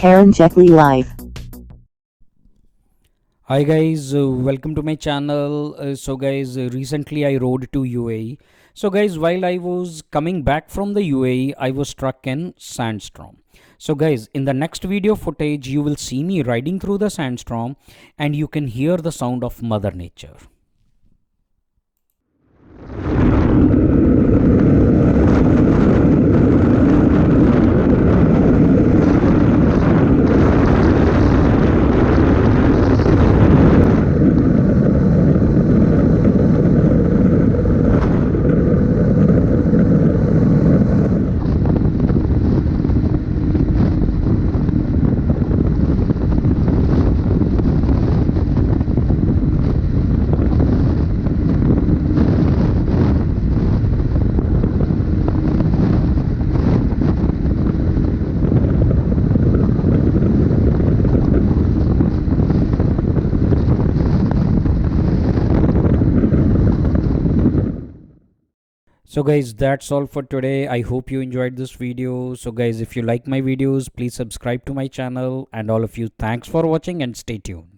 karanjetlilive. Hi guys, welcome to my channel. Recently I rode to UAE. So guys, while I was coming back from the UAE, I was struck in sandstorm. So guys, in the next video footage, you will see me riding through the sandstorm and you can hear the sound of Mother Nature. So guys, that's all for today. I hope you enjoyed this video. So guys, if you like my videos, please subscribe to my channel, and all of you, thanks for watching and stay tuned.